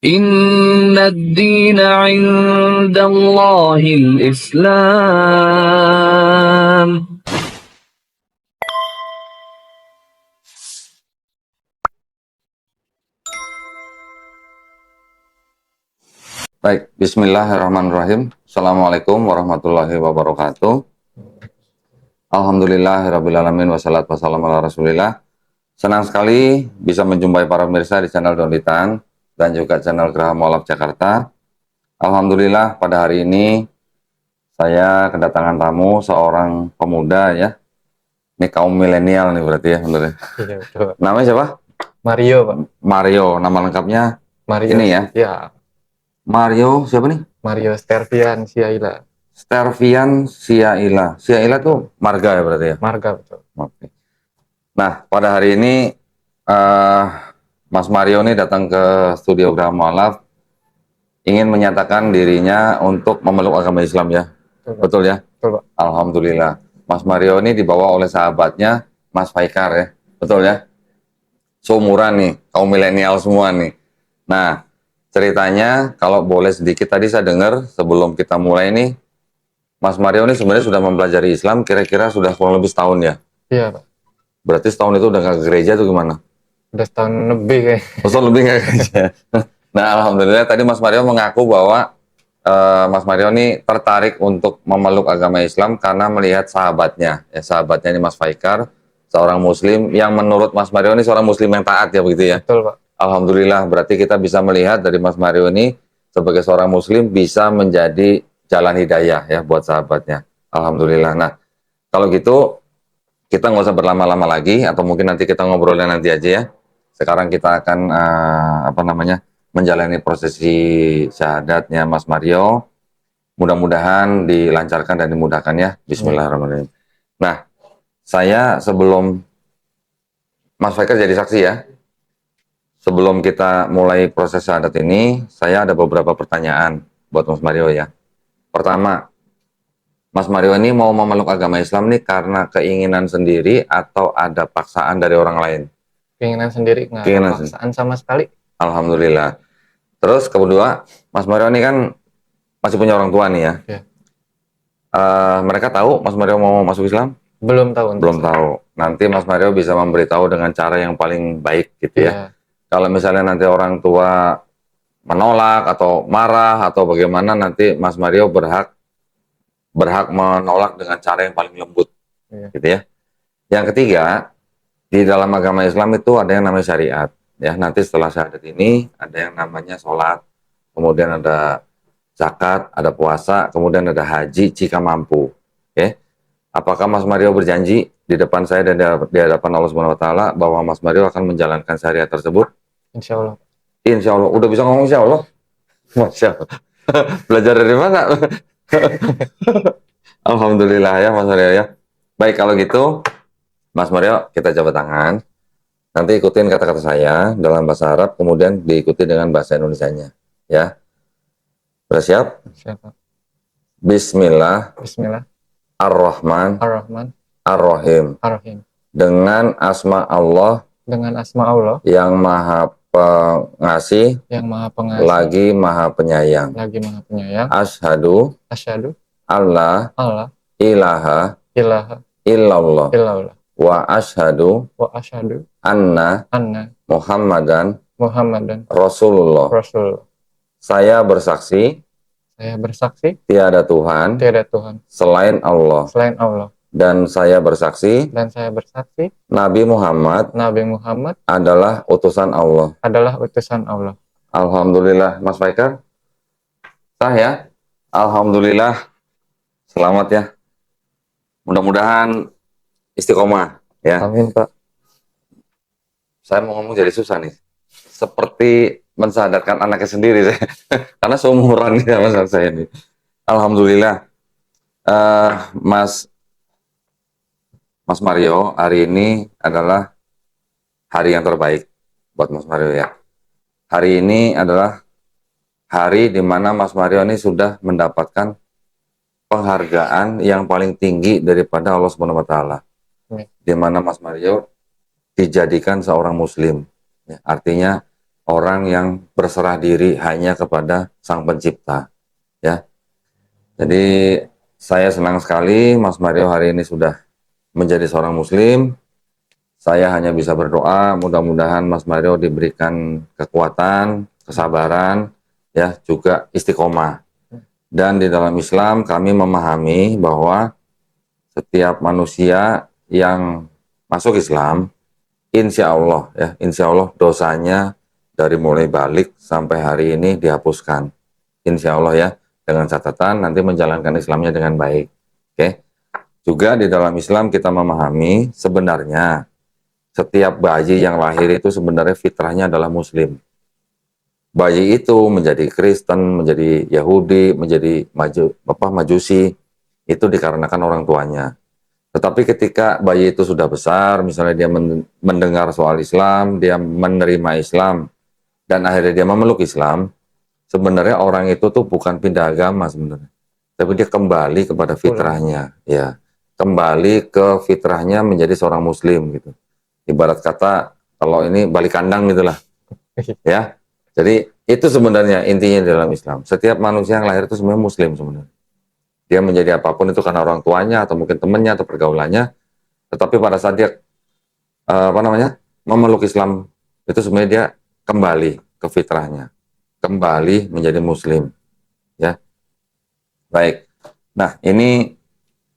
Inna ad-dina 'inda Allahil Islam. Baik, bismillahirrahmanirrahim. Assalamualaikum warahmatullahi wabarakatuh. Alhamdulillahirrabbilalamin wassalatu wassalamu ala rasulillah. Senang sekali bisa menjumpai para pemirsa di channel Donitan dan juga channel Geraha Mualaf Jakarta. Alhamdulillah pada hari ini saya kedatangan tamu seorang pemuda ya. Ini kaum milenial nih berarti ya bener ya. Iya, betul. Namanya siapa? Mario, Pak. Mario, nama lengkapnya Mario. ini ya. Ya, Mario siapa nih? Mario Stervian Siaila. Stervian Siaila. Siaila tuh marga ya berarti ya. Marga, betul. Oke. Nah, pada hari ini Mas Mario ini datang ke studio Geraha Mualaf ingin menyatakan dirinya untuk memeluk agama Islam ya. Betul, Pak. Betul ya? Betul, Pak. Alhamdulillah. Mas Mario ini dibawa oleh sahabatnya Mas Faikar ya. Betul ya? Seumuran nih, kaum milenial semua nih. Nah, ceritanya kalau boleh sedikit tadi saya dengar sebelum kita mulai nih, Mas Mario ini sebenarnya sudah mempelajari Islam kira-kira sudah kurang lebih setahun ya. Iya, Pak. Berarti setahun itu udah nggak ke gereja tuh gimana? Udah setahun lebih kayak. Setahun lebih nggak ke gereja. Nah, alhamdulillah tadi Mas Mario mengaku bahwa Mas Mario ini tertarik untuk memeluk agama Islam karena melihat sahabatnya. Ya, sahabatnya ini Mas Faikar, seorang Muslim yang menurut Mas Mario ini seorang Muslim yang taat ya begitu ya. Betul, Pak. Alhamdulillah berarti kita bisa melihat dari Mas Mario ini sebagai seorang Muslim bisa menjadi jalan hidayah ya buat sahabatnya. Alhamdulillah. Nah, kalau gitu kita nggak usah berlama-lama lagi atau mungkin nanti kita ngobrolnya nanti aja ya. Sekarang kita akan menjalani prosesi syahadatnya Mas Mario. Mudah-mudahan dilancarkan dan dimudahkan ya. Bismillahirrahmanirrahim. Nah, saya sebelum Mas Faikar jadi saksi ya. Sebelum kita mulai proses syahadat ini, saya ada beberapa pertanyaan buat Mas Mario ya. Pertama, Mas Mario ini mau memeluk agama Islam nih karena keinginan sendiri atau ada paksaan dari orang lain? Keinginan sendiri, nggak Keinginan ada paksaan sama sekali. Alhamdulillah. Terus kedua, Mas Mario ini kan masih punya orang tua nih ya. Iya. Mereka tahu Mas Mario mau masuk Islam? Belum tahu. Belum tahu. Nanti Mas Mario bisa memberitahu dengan cara yang paling baik gitu ya. Iya. Kalau misalnya nanti orang tua menolak atau marah atau bagaimana, nanti Mas Mario berhak menolak dengan cara yang paling lembut. Iya. Gitu ya. Yang ketiga, di dalam agama Islam itu ada yang namanya syariat. Ya, nanti setelah syahadat ini ada yang namanya sholat, kemudian ada zakat, ada puasa, kemudian ada haji jika mampu. Oke. Apakah Mas Mario berjanji di depan saya dan di hadapan Allah Subhanahu wa taala bahwa Mas Mario akan menjalankan syariat tersebut? Insya Allah. Insya Allah. Udah bisa ngomong insya Allah? Masya Allah. Belajar dari mana? Alhamdulillah ya Mas Mario ya. Baik, kalau gitu Mas Mario, kita coba tangan. Nanti ikutin kata-kata saya dalam bahasa Arab, kemudian diikuti dengan bahasa Indonesianya. Ya. Sudah siap? Siapa? Bismillah Bismillah. ar-Rahman Ar-Rahman. ar-Rahim. Ar-Rahim. Dengan asma Allah Dengan asma Allah yang maha pengasih, yang maha pengasih, lagi maha penyayang. lagi maha penyayang. Asyhadu Asyhadu alla Allah ilaha ilaha illallah illallah wa asyhadu wa asyhadu anna anna Muhammadan Muhammadan Rasulullah. Rasul. Saya bersaksi Saya bersaksi tiada Tuhan tiada Tuhan selain Allah, selain Allah, dan saya bersaksi dan saya bersaksi Nabi Muhammad Nabi Muhammad adalah utusan Allah. adalah utusan Allah. Alhamdulillah, Mas Faikar. Sah ya? Alhamdulillah. Selamat ya. Mudah-mudahan istiqomah ya. Amin, Pak. Saya mau ngomong jadi susah nih. Seperti mensadarkan anaknya sendiri saya. Karena seumuran ya Mas saya ini. Alhamdulillah. Mas Mario, hari ini adalah hari yang terbaik buat Mas Mario ya. Hari ini adalah hari di mana Mas Mario ini sudah mendapatkan penghargaan yang paling tinggi daripada Allah Subhanahu wa taala. Di mana Mas Mario dijadikan seorang muslim. Ya, artinya orang yang berserah diri hanya kepada Sang Pencipta, ya. Jadi saya senang sekali Mas Mario hari ini sudah menjadi seorang Muslim. Saya hanya bisa berdoa, mudah-mudahan Mas Mario diberikan kekuatan, kesabaran, ya, juga istiqomah. Dan di dalam Islam kami memahami bahwa setiap manusia yang masuk Islam, insya Allah, ya, insya Allah dosanya dari mulai balik sampai hari ini dihapuskan. Insya Allah ya, dengan catatan nanti menjalankan Islamnya dengan baik. Oke. Juga di dalam Islam kita memahami sebenarnya setiap bayi yang lahir itu sebenarnya fitrahnya adalah Muslim. Bayi itu menjadi Kristen, menjadi Yahudi, menjadi Majusi, itu dikarenakan orang tuanya. Tetapi ketika bayi itu sudah besar, misalnya dia mendengar soal Islam, dia menerima Islam, dan akhirnya dia memeluk Islam, sebenarnya orang itu tuh bukan pindah agama sebenarnya, tapi dia kembali kepada fitrahnya, ya, kembali ke fitrahnya menjadi seorang Muslim gitu. Ibarat kata kalau ini balik kandang gitulah, ya. Jadi itu sebenarnya intinya dalam Islam. Setiap manusia yang lahir itu sebenarnya Muslim sebenarnya. Dia menjadi apapun itu karena orang tuanya atau mungkin temannya atau pergaulannya. Tetapi pada saat dia memeluk Islam itu sebenarnya dia kembali ke fitrahnya, kembali menjadi Muslim, ya. Baik. Nah ini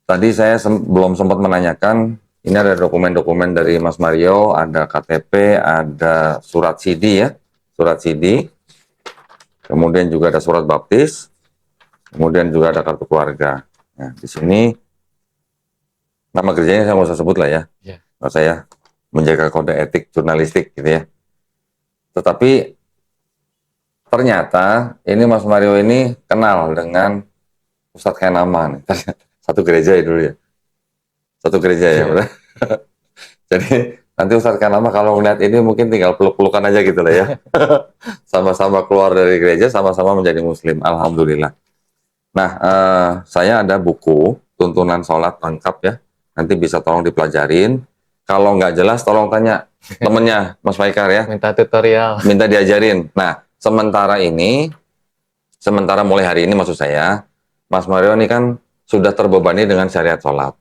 tadi saya belum sempat menanyakan. Ini ada dokumen-dokumen dari Mas Mario, ada KTP, ada surat CD ya, surat CD. Kemudian juga ada surat baptis. Kemudian juga ada kartu keluarga. Nah, di sini nama kerjanya saya nggak usah sebut lah ya. Nggak saya menjaga kode etik jurnalistik gitu ya. Tetapi ternyata ini Mas Mario ini kenal dengan Ustadz Khainaman. Satu gereja ya dulu ya. Satu gereja ya, udah. Jadi nanti Ustadz Khainaman kalau melihat ini mungkin tinggal peluk-pelukan aja gitu lah ya. Sama-sama keluar dari gereja, sama-sama menjadi Muslim. Alhamdulillah. Nah, saya ada buku tuntunan sholat lengkap ya. Nanti bisa tolong dipelajarin. Kalau nggak jelas, tolong tanya temennya Mas Faikar ya. Minta tutorial. Minta diajarin. Nah, sementara mulai hari ini maksud saya, Mas Mario ini kan sudah terbebani dengan syariat sholat.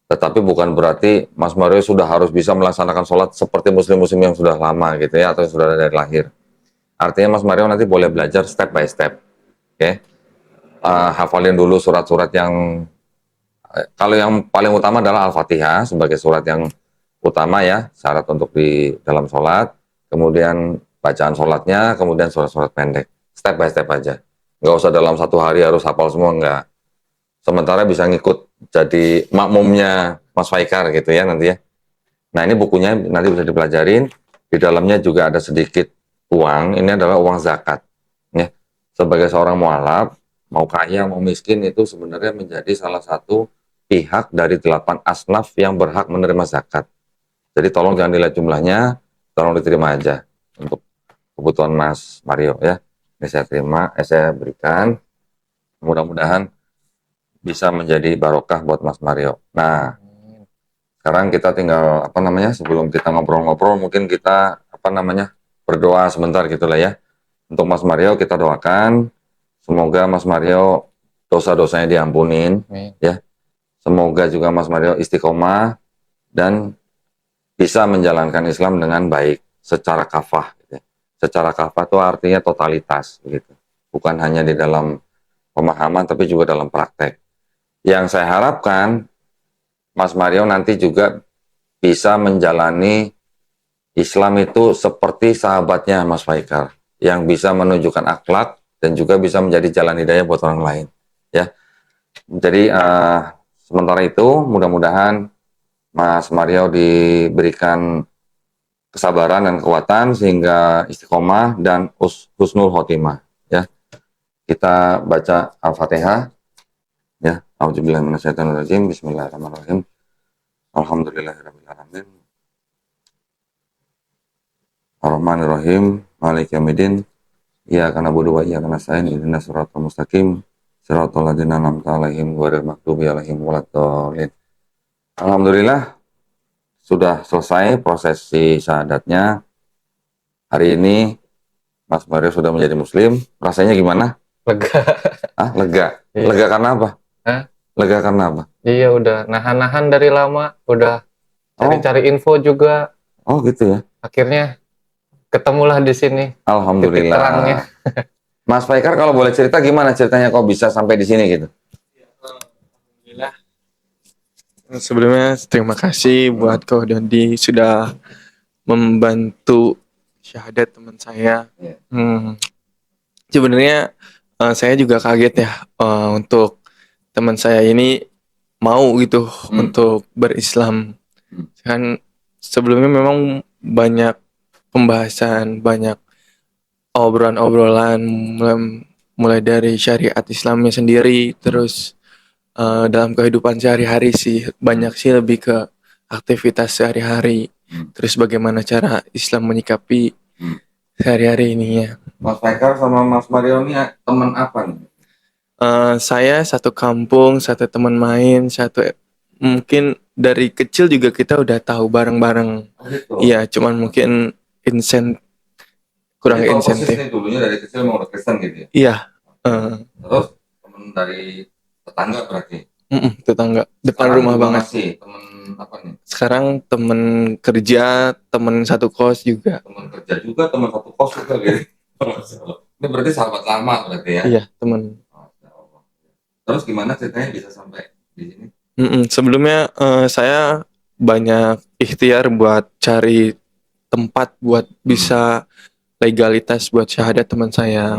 Tetapi bukan berarti Mas Mario sudah harus bisa melaksanakan sholat seperti muslim-muslim yang sudah lama gitu ya, atau sudah dari lahir. Artinya Mas Mario nanti boleh belajar step by step. Oke. Hafalin dulu surat-surat yang kalau yang paling utama adalah Al-Fatihah sebagai surat yang utama ya, syarat untuk di dalam sholat, kemudian bacaan sholatnya, kemudian surat-surat pendek, step by step aja. Nggak usah dalam satu hari harus hafal semua, nggak. Sementara bisa ngikut jadi makmumnya Mas Faikar gitu ya nanti ya. Nah ini bukunya nanti bisa dipelajarin, di dalamnya juga ada sedikit uang, ini adalah uang zakat. Ya. Sebagai seorang mualaf, mau kaya, mau miskin itu sebenarnya menjadi salah satu pihak dari 8 asnaf yang berhak menerima zakat. Jadi tolong jangan dilihat jumlahnya, tolong diterima aja untuk kebutuhan Mas Mario ya. Ini saya terima, saya berikan. Mudah-mudahan bisa menjadi barokah buat Mas Mario. Nah, sekarang kita tinggal sebelum kita ngobrol-ngobrol mungkin kita berdoa sebentar gitulah ya. Untuk Mas Mario kita doakan semoga Mas Mario dosa-dosanya diampunin ya. Semoga juga Mas Mario istiqomah dan bisa menjalankan Islam dengan baik secara kafah gitu ya. Secara kafah itu artinya totalitas gitu. Bukan hanya di dalam pemahaman tapi juga dalam praktek. Yang saya harapkan Mas Mario nanti juga bisa menjalani Islam itu seperti sahabatnya Mas Faikar yang bisa menunjukkan akhlak dan juga bisa menjadi jalan hidayah buat orang lain ya. Jadi sementara itu mudah-mudahan Mas Mario diberikan kesabaran dan kekuatan sehingga istiqomah dan husnul khotimah ya. Kita baca Al-Fatihah ya. A'udzubillahi minasyaitonirrajim. Bismillahirrahmanirrahim. Alhamdulillahirabbil alamin. Ar-Rahmanirrahim. Maliki yaumiddin. Iyyaka na'budu wa iyyaka nasta'in. Ihdinas siratal mustaqim. Siratal ladzina an'amta 'alaihim ghairil maghdubi 'alaihim waladdallin. Alhamdulillah sudah selesai prosesi syahadatnya. Hari ini Mas Mario sudah menjadi Muslim. Rasanya gimana? Lega. Ah, lega. Iya. Lega karena apa? Hah? Lega karena apa? Iya, udah nahan-nahan dari lama, udah Oh, cari-cari info juga. oh gitu ya. Akhirnya ketemulah di sini titik Alhamdulillah. terangnya. Mas Faikar kalau boleh cerita gimana ceritanya kok bisa sampai di sini gitu? Alhamdulillah. Sebelumnya terima kasih buat Ko Dodi sudah membantu syahadat teman saya. Iya. Sebenarnya saya juga kaget ya untuk teman saya ini mau gitu untuk berislam. Kan sebelumnya memang banyak pembahasan, banyak obrolan-obrolan mulai dari syariat Islamnya sendiri, terus dalam kehidupan sehari-hari sih banyak sih lebih ke aktivitas sehari-hari, terus bagaimana cara Islam menyikapi sehari-hari ininya. Mas Faikar sama Mas Mario ini teman apa nih? Saya satu kampung, satu teman main, satu mungkin dari kecil juga kita udah tahu bareng-bareng. Oh gitu. Iya, cuman mungkin kurang Jadi kalau insentif. persisnya dulunya dari kecil mau udah Kristen gitu ya? Iya, Terus teman dari tetangga berarti? tetangga depan Sekarang rumah juga banget. masih teman apa nih? Sekarang temen kerja, temen satu kos juga. Teman kerja juga, teman satu kos juga gitu. Ini berarti sahabat lama berarti ya? Iya, temen. Masya Allah. Terus gimana ceritanya bisa sampai di sini? Sebelumnya saya banyak ikhtiar buat cari tempat buat bisa legalitas buat syahadat teman saya.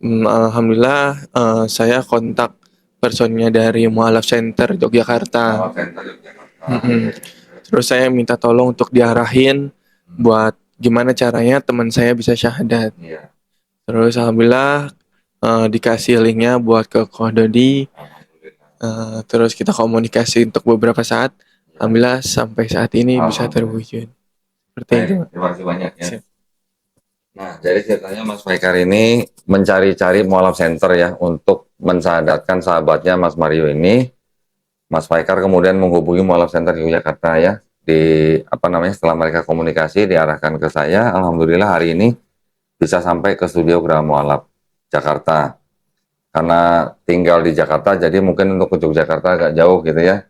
Alhamdulillah saya kontak personnya dari Mualaf Center Yogyakarta. Awal center Yogyakarta. Terus saya minta tolong untuk diarahin buat gimana caranya teman saya bisa syahadat. Iya. Terus alhamdulillah dikasih linknya buat ke Ko Dodi. Alhamdulillah. Terus kita komunikasi untuk beberapa saat. Alhamdulillah sampai saat ini bisa terwujud. Seperti Baik, itu. terima kasih banyak ya. Siap. Nah, jadi ceritanya Mas Faikar ini mencari-cari Mualaf Center ya untuk mensyahadatkan sahabatnya Mas Mario ini. Mas Faikar kemudian menghubungi Mualaf Center di Jakarta ya. Di apa namanya setelah mereka komunikasi diarahkan ke saya. Alhamdulillah hari ini bisa sampai ke studio Geraha Mualaf Jakarta. Karena tinggal di Jakarta jadi mungkin untuk ke Yogyakarta agak jauh gitu ya.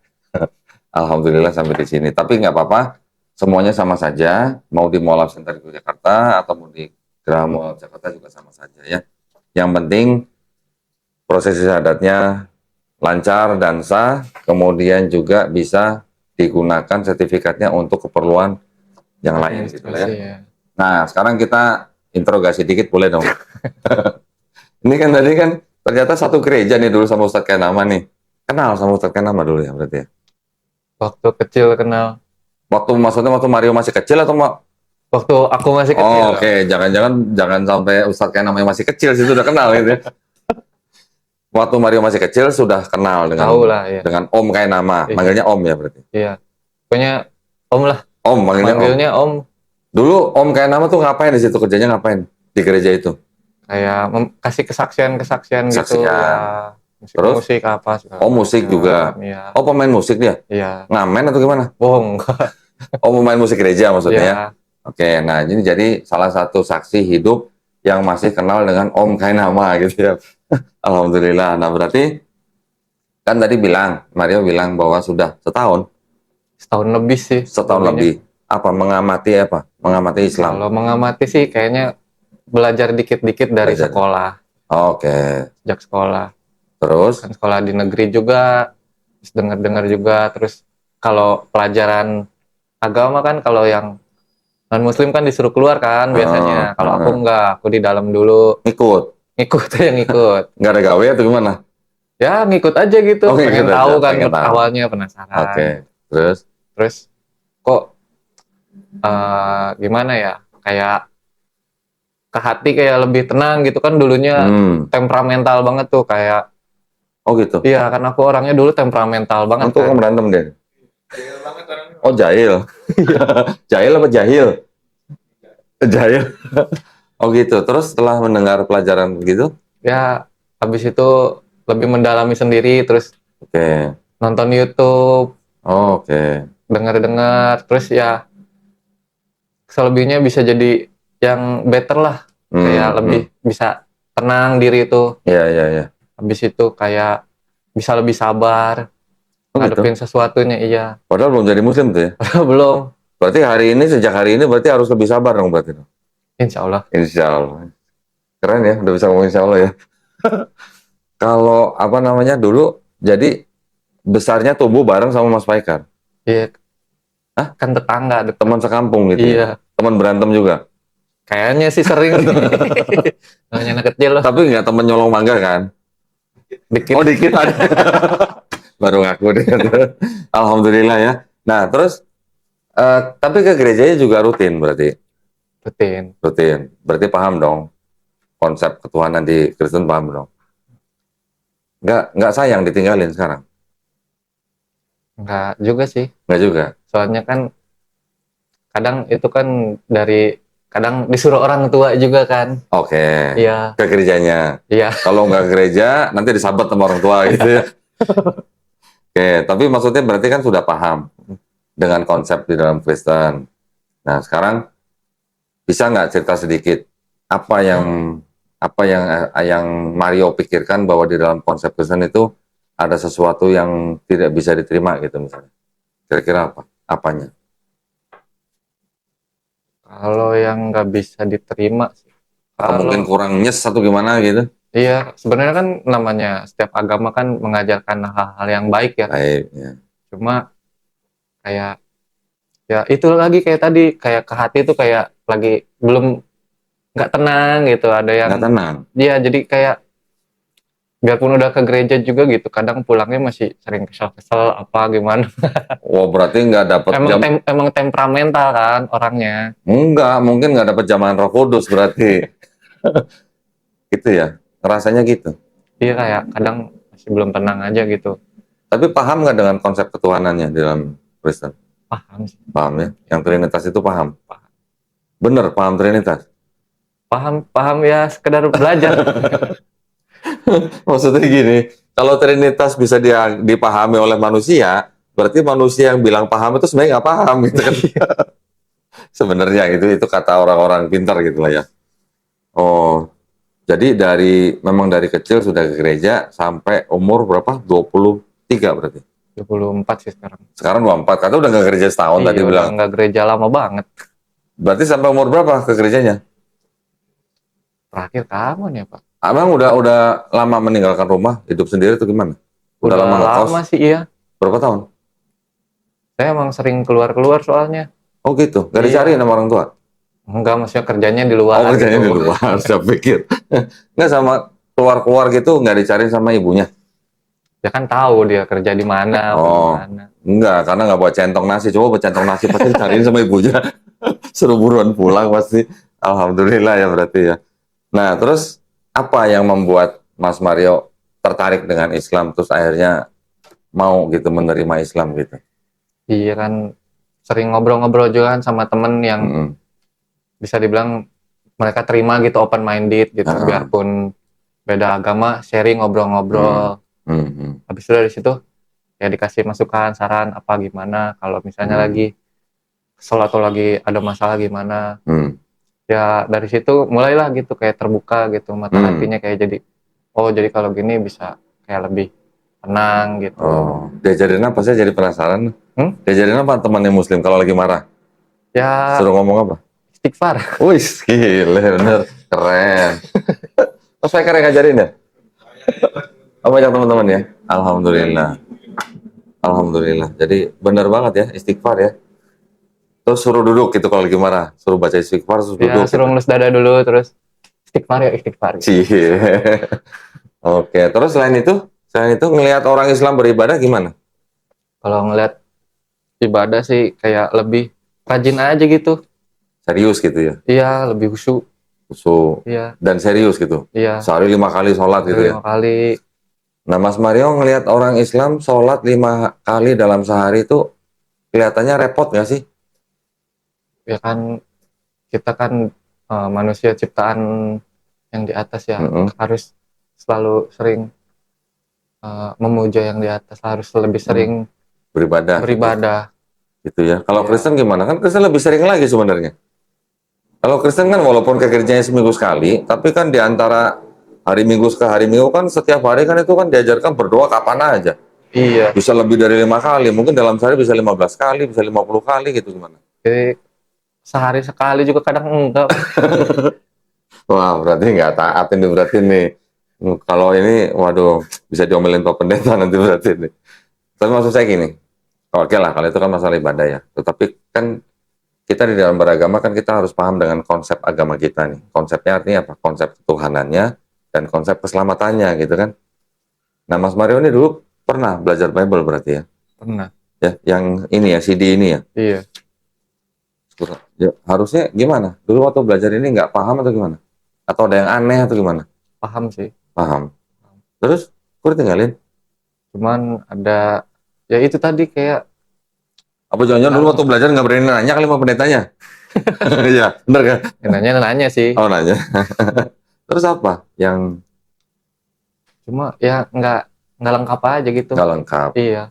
Alhamdulillah sampai di sini. Tapi nggak apa-apa. Semuanya sama saja, mau di Mualaf Center di Jakarta atau mau di Geraha Mualaf Jakarta juga sama saja ya. Yang penting proses syahadatnya lancar dan sah, kemudian juga bisa digunakan sertifikatnya untuk keperluan yang lain gitu ya. Iya. Nah, sekarang kita interogasi dikit boleh dong. Ini kan tadi kan ternyata satu gereja nih dulu sama Ustadz Kenama nih. Kenal sama Ustadz Kenama dulu ya berarti ya? Waktu kecil kenal. Maksudnya waktu Mario masih kecil atau Waktu aku masih kecil. Oh, oke. Jangan sampai Ustadz kayak namanya masih kecil sih sudah kenal gitu ya. Waktu Mario masih kecil sudah kenal Tahu lah ya. dengan Om kayak nama. Iya. Manggilnya Om ya berarti. Iya. Pokoknya Om lah. Om manggilnya Om. Manggilnya Om. Dulu Om kayak nama tuh ngapain di situ, kerjanya ngapain di gereja itu? Kayak kasih kesaksian-kesaksian gitu Kesaksian. ya. Terus? Musik apa segala Oh, musik macam. juga. Iya. Oh, pemain musik dia? Iya. Ngamen atau gimana? Bohong. Oh, pemain musik gereja maksudnya ya? Iya. Oke, nah ini jadi salah satu saksi hidup yang masih kenal dengan Om kayak nama gitu ya. Alhamdulillah. Nah, berarti kan tadi Mario bilang bahwa sudah setahun Lebih sih. Setahun lebih. Apa? Mengamati Islam. Kalau mengamati sih kayaknya belajar dikit-dikit dari Belajar. sekolah. Oke. Sejak sekolah. Terus? Kan sekolah di negeri juga. Terus dengar-dengar juga. Terus kalau pelajaran agama kan kalau yang non-muslim kan disuruh keluar kan biasanya. Kalau aku enggak. Aku di dalam dulu. Ikut? Ngikut aja ngikut. Nggak ada gawe atau gimana? Ya ngikut aja gitu. Oh, pengen ngikut tahu aja, kan pengen tahu. awalnya penasaran. Oke. Terus? Terus kok gimana ya, kayak ke hati kayak lebih tenang gitu kan. Dulunya temperamental banget tuh kayak. Oh gitu? Iya kan aku orangnya dulu temperamental banget Untuk kan. berantem deh? Oh jahil? Jahil apa jahil? Jahil? Oh gitu, terus setelah mendengar pelajaran gitu? Ya habis itu lebih mendalami sendiri. Terus Oke. nonton YouTube, Oh, oke. dengar-dengar, terus ya selebihnya bisa jadi yang better lah. kayak lebih bisa tenang diri itu. Iya, iya, iya. Habis itu kayak bisa lebih sabar Oh, gitu. ngadepin sesuatunya. Iya. Padahal belum jadi muslim tuh ya. Belum. Berarti sejak hari ini berarti harus lebih sabar dong berarti. Insya Allah. Insya Allah. Keren ya, udah bisa ngomong insya Allah ya. Kalau apa namanya dulu, jadi besarnya tumbuh bareng sama Mas Faikar. Iya. Hah? Kan tetangga dekat. Teman sekampung gitu ya? Iya. Teman berantem juga? Kayaknya sih sering. Namanya anak kecil loh. Tapi nggak temen nyolong mangga kan? Dikit. Oh dikit ada. Baru ngaku deh. Alhamdulillah ya. Nah terus, tapi ke gerejanya juga rutin berarti? Rutin. Rutin. Berarti paham dong konsep ketuhanan di Kristen, paham dong? Nggak sayang ditinggalin sekarang? Enggak juga sih. Nggak juga? Soalnya kan kadang itu kan kadang disuruh orang tua juga kan. Oke. Iya. Ke gerejanya. Iya. Kalau nggak ke gereja, nanti disabat sama orang tua gitu ya. Oke, tapi maksudnya berarti kan sudah paham dengan konsep di dalam Kristen. Nah, sekarang bisa nggak cerita sedikit apa yang Mario pikirkan bahwa di dalam konsep Kristen itu ada sesuatu yang tidak bisa diterima gitu misalnya. Kira-kira apa? Apanya? Kalau yang nggak bisa diterima sih. Atau mungkin kurang nyes atau gimana gitu? Iya, sebenarnya kan namanya setiap agama kan mengajarkan hal-hal yang baik ya. Baik, ya. Cuma kayak ya itu lagi kayak tadi kayak ke hati itu kayak lagi belum nggak tenang gitu. Ada yang Nggak tenang. Iya, jadi kayak biarpun udah ke gereja juga gitu, kadang pulangnya masih sering kesel-kesel apa gimana. Wah, berarti nggak dapat Emang temperamental kan orangnya. Enggak, mungkin nggak dapat jamahan Roh Kudus berarti. Gitu ya, rasanya gitu. Iya, kayak kadang masih belum tenang aja gitu. Tapi paham nggak dengan konsep ketuhanannya di dalam Kristen? Paham sih. Paham ya? Yang Trinitas itu paham? Paham. Bener, paham Trinitas? Paham ya, sekedar belajar. Maksudnya gini, kalau Trinitas bisa dipahami oleh manusia, berarti manusia yang bilang paham itu sebenarnya nggak paham gitu kan? Sebenarnya itu kata orang-orang pintar gitu lah ya. Oh, jadi memang dari kecil sudah ke gereja sampai umur berapa? 23 berarti? 24 sih sekarang. Sekarang 24, kata udah nggak gereja setahun Iya, tadi udah bilang. nggak gereja lama banget. Berarti sampai umur berapa ke gerejanya? Terakhir kapan ya Pak? Abang udah lama meninggalkan rumah, hidup sendiri tuh gimana? Udah lama ngekos? Sih iya. Berapa tahun? Saya emang sering keluar-keluar soalnya. Oh gitu, gak Iya. dicariin sama orang tua? Enggak, maksudnya kerjanya di luar. Oh kerjanya gitu. di luar, saya pikir. Nggak sama keluar-keluar gitu, nggak dicariin sama ibunya? Ya kan tahu dia kerja di mana, Oh. di mana. Enggak, karena nggak bawa centong nasi. Coba bawa centong nasi, pasti dicariin sama ibunya. Suruh buruan pulang pasti. Alhamdulillah ya berarti ya. Nah terus apa yang membuat Mas Mario tertarik dengan Islam, terus akhirnya mau gitu menerima Islam gitu? Iya kan, sering ngobrol-ngobrol juga kan sama temen yang Mm-mm. bisa dibilang mereka terima gitu, open minded gitu. Ah. Biarpun beda agama, sharing, ngobrol-ngobrol. Mm-mm. Habis itu dari situ ya dikasih masukan, saran apa gimana. Kalau misalnya lagi kesel atau lagi ada masalah gimana. Mm. Ya dari situ mulailah gitu kayak terbuka gitu mata hatinya, kayak jadi oh jadi kalau gini bisa kayak lebih tenang gitu. Oh, diajarin apa? Saya jadi penasaran. Hmm? Diajarin apa temannya Muslim kalau lagi marah? Ya Suruh ngomong apa? istighfar. Wih, gile, bener. Keren. Mas Faikar yang ngajarin ya? Oh, banyak teman-teman ya? Alhamdulillah. Alhamdulillah. Jadi benar banget ya, istighfar ya. Terus suruh duduk gitu kalau lagi marah. Suruh baca istighfar, terus Ya duduk. suruh ngelus dada dulu, terus istighfar ya istighfar. Cie. Oke, terus selain itu ngelihat orang Islam beribadah gimana? Kalau ngeliat ibadah sih kayak lebih rajin aja gitu. Serius gitu ya? Iya, lebih khusyuk. Khusyuk Iya, dan serius gitu? iya. Sehari 5 kali sholat gitu ya? 5 kali. Nah, Mas Mario ngelihat orang Islam sholat 5 kali dalam sehari itu kelihatannya repot nggak sih? Ya kan kita kan manusia ciptaan yang di atas ya, harus selalu sering memuja yang di atas, harus lebih sering Beribadah. beribadah. Gitu ya. Kalau Iya. Kristen gimana? Kan Kristen lebih sering lagi sebenarnya. Kalau Kristen kan walaupun ke gerejanya seminggu sekali, tapi kan di antara hari Minggu ke hari Minggu kan setiap hari kan itu kan diajarkan berdoa kapan aja. Iya. Bisa lebih dari 5 kali, mungkin dalam sehari bisa 15 kali, bisa 50 kali gitu gimana? Jadi sehari sekali juga kadang enggak. Wah, berarti nggak taat ini berarti nih. Kalau ini, waduh, bisa diomelin Pak Pendeta nanti berarti nih. Tapi maksud saya gini, oke lah, kalau itu kan masalah ibadah ya. Tetapi kan kita di dalam beragama kan kita harus paham dengan konsep agama kita nih. Konsepnya artinya apa? Konsep ketuhanannya dan konsep keselamatannya gitu kan. Nah, Mas Mario ini dulu pernah belajar Bible berarti ya? Pernah. Ya, yang ini ya, CD ini ya? Iya. Ya, harusnya gimana? Dulu waktu belajar ini nggak paham atau gimana? Atau ada yang aneh atau gimana? Paham sih. Paham. Terus, kok ditinggalin? Cuman ada ya itu tadi kayak Apa jangan-jangan dulu waktu belajar nggak berani nanya kali sama pendetanya? Iya, bener kan? nanya sih. Oh, nanya. Terus apa? Yang Cuma ya nggak lengkap aja gitu. nggak lengkap? Iya.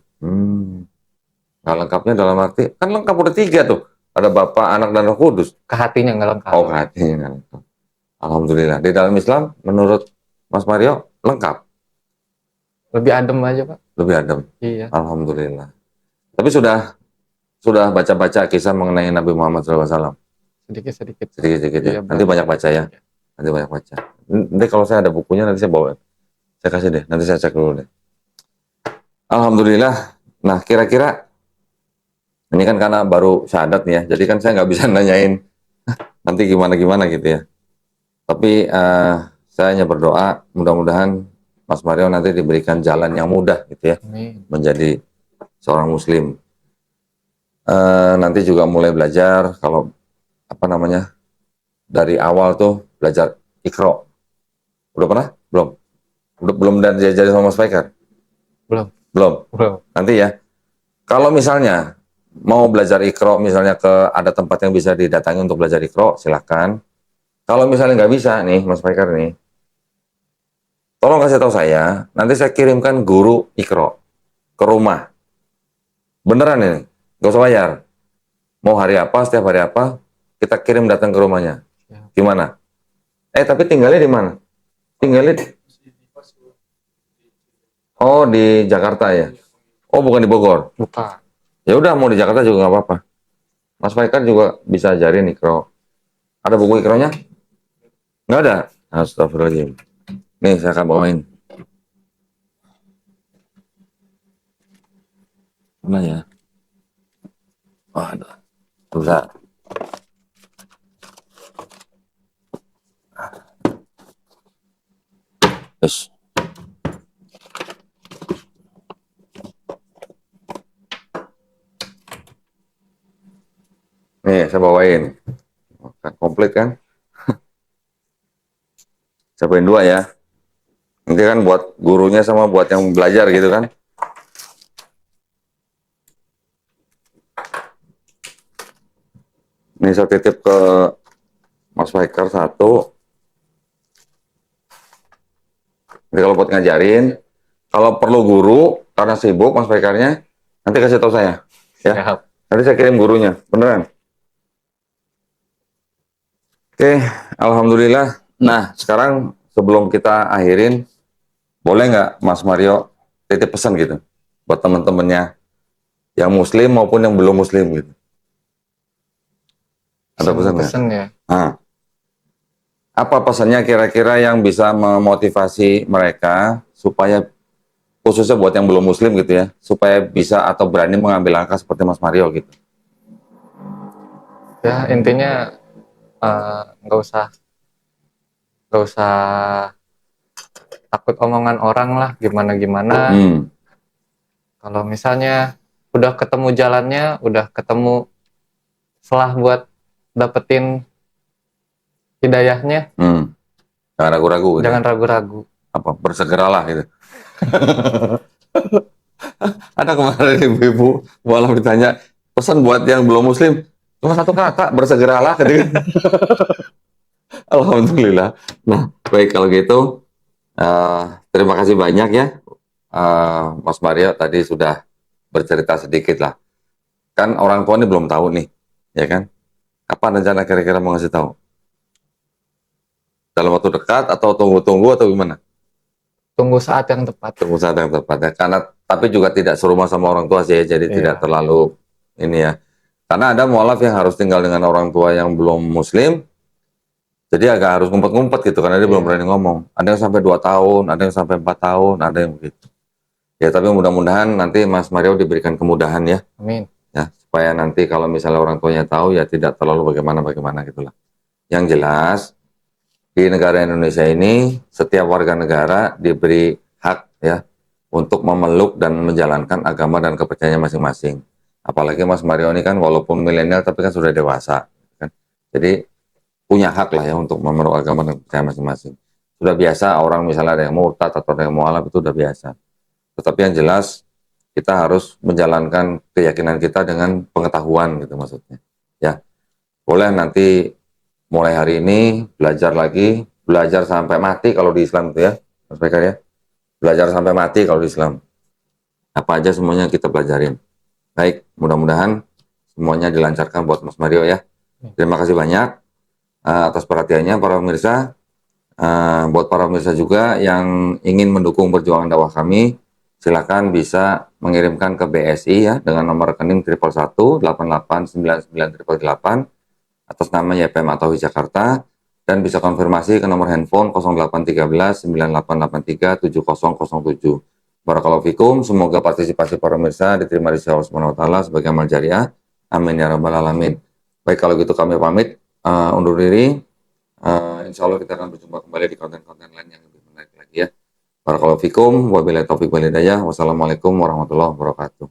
Nggak lengkapnya dalam arti, kan lengkap udah 3 tuh. Ada Bapa, Anak, dan Roh Kudus. Ke hatinya nggak lengkap. Oh, hatinya nggak lengkap. Alhamdulillah. Di dalam Islam, menurut Mas Mario, lengkap. Lebih adem aja, Pak. Lebih adem. Iya. Alhamdulillah. Tapi sudah baca-baca kisah mengenai Nabi Muhammad SAW. Sedikit-sedikit. Sedikit-sedikit ya. Iya, Nanti banyak baca ya. Nanti banyak baca. Nanti kalau saya ada bukunya, nanti saya bawa. Saya kasih deh. Nanti saya cek dulu deh. Alhamdulillah. Nah, kira-kira ini kan karena baru syahadat nih ya. Jadi kan saya nggak bisa nanyain nanti gimana-gimana gitu ya. Tapi saya hanya berdoa mudah-mudahan Mas Mario nanti diberikan jalan yang mudah gitu ya. Amin. Menjadi seorang muslim. Nanti juga mulai belajar kalau apa namanya dari awal tuh belajar Iqra. Udah pernah? Belum dan diajari sama Mas Faikar? Belum. Nanti ya. Kalau misalnya mau belajar Iqra, misalnya ada tempat yang bisa didatangi untuk belajar Iqra, silahkan. Kalau misalnya nggak bisa nih, Mas Faikar nih, tolong kasih tahu saya, nanti saya kirimkan guru Iqra ke rumah. Beneran ini, nggak usah bayar. Mau hari apa, setiap hari apa, kita kirim datang ke rumahnya. Gimana? Tapi tinggalnya di mana? Tinggalnya Oh, di Jakarta ya? Oh, bukan di Bogor? Bukan. Ya udah, mau di Jakarta juga nggak apa-apa. Mas Faikar juga bisa ajarin Iqra. Ada buku Iqra-nya? Nggak ada? Astagfirullahaladzim. Nih, saya akan bawain. Mana ya? Oh, ada. Bisa. Yes. Nih, saya bawain. Komplit kan? Saya bawain 2 ya. Nanti kan buat gurunya sama buat yang belajar gitu kan. Ini saya titip ke Mas Faikar 1. Nanti kalau buat ngajarin, kalau perlu guru, karena sibuk Mas Faikarnya, nanti kasih tahu saya. Ya. Siap. Nanti saya kirim gurunya, beneran. Oke, Alhamdulillah. Nah, sekarang sebelum kita akhirin, boleh nggak Mas Mario titip pesan gitu buat teman-temannya yang Muslim maupun yang belum Muslim gitu? Ada pesan nggak? Pesan ya. Nah, apa pesannya kira-kira yang bisa memotivasi mereka supaya khususnya buat yang belum Muslim gitu ya, supaya bisa atau berani mengambil langkah seperti Mas Mario gitu? Ya intinya nggak usah takut omongan orang lah gimana. Kalau misalnya udah ketemu jalannya, udah ketemu selah buat dapetin hidayahnya, Jangan ragu-ragu gitu. jangan ragu-ragu. Apa bersegeralah gitu. Ada kemarin ibu-ibu malah ditanya pesan buat yang belum Muslim, cuma 1 kata, bersegeralah gitu. Alhamdulillah. Nah, baik kalau gitu, terima kasih banyak ya, Mas Mario tadi sudah bercerita sedikit lah. Kan orang tua ini belum tahu nih, ya kan? Kapan rencana kira-kira mau ngasih tahu? Dalam waktu dekat atau tunggu-tunggu atau gimana? Tunggu saat yang tepat. Tunggu saat yang tepat ya. Karena tapi juga tidak serumah sama orang tua sih, ya, jadi Iya. tidak terlalu ini ya. Karena ada mualaf yang harus tinggal dengan orang tua yang belum muslim, jadi agak harus ngumpet-ngumpet gitu karena dia belum Iya. berani ngomong. Ada yang sampai 2 tahun, ada yang sampai 4 tahun, ada yang begitu. Ya tapi mudah-mudahan nanti Mas Mario diberikan kemudahan ya, Amin. supaya nanti kalau misalnya orang tuanya tahu ya tidak terlalu bagaimana gitulah. Yang jelas di negara Indonesia ini setiap warga negara diberi hak ya untuk memeluk dan menjalankan agama dan kepercayaannya masing-masing. Apalagi Mas Mario ini kan walaupun milenial tapi kan sudah dewasa kan. Jadi punya hak lah ya untuk memeluk agama dan kepercayaan masing-masing. Sudah biasa orang misalnya ada yang murtad atau ada yang mualaf itu udah biasa. Tetapi yang jelas kita harus menjalankan keyakinan kita dengan pengetahuan gitu maksudnya. Ya. Boleh nanti mulai hari ini belajar lagi, belajar sampai mati kalau di Islam itu ya, Mas Bekar ya. Belajar sampai mati kalau di Islam. Apa aja semuanya kita pelajarin. Baik, mudah-mudahan semuanya dilancarkan buat Mas Mario ya. Terima kasih banyak atas perhatiannya para pemirsa. Buat para pemirsa juga yang ingin mendukung perjuangan dakwah kami, silakan bisa mengirimkan ke BSI ya dengan nomor rekening 111 8899 atas nama YPM Atauhid Jakarta, dan bisa konfirmasi ke nomor handphone 0813 9883 7007. Barakallahu fikum, semoga partisipasi para pemirsa diterima di sisi Allah Subhanahu wa taala sebagai amal jariah. Amin ya rabbal alamin. Baik, kalau gitu kami pamit undur diri. Insya Allah kita akan berjumpa kembali di konten-konten lain yang lebih menarik lagi ya. Barakallahu fikum, wabillahi taufiq wal hidayah. Wassalamualaikum warahmatullahi wabarakatuh.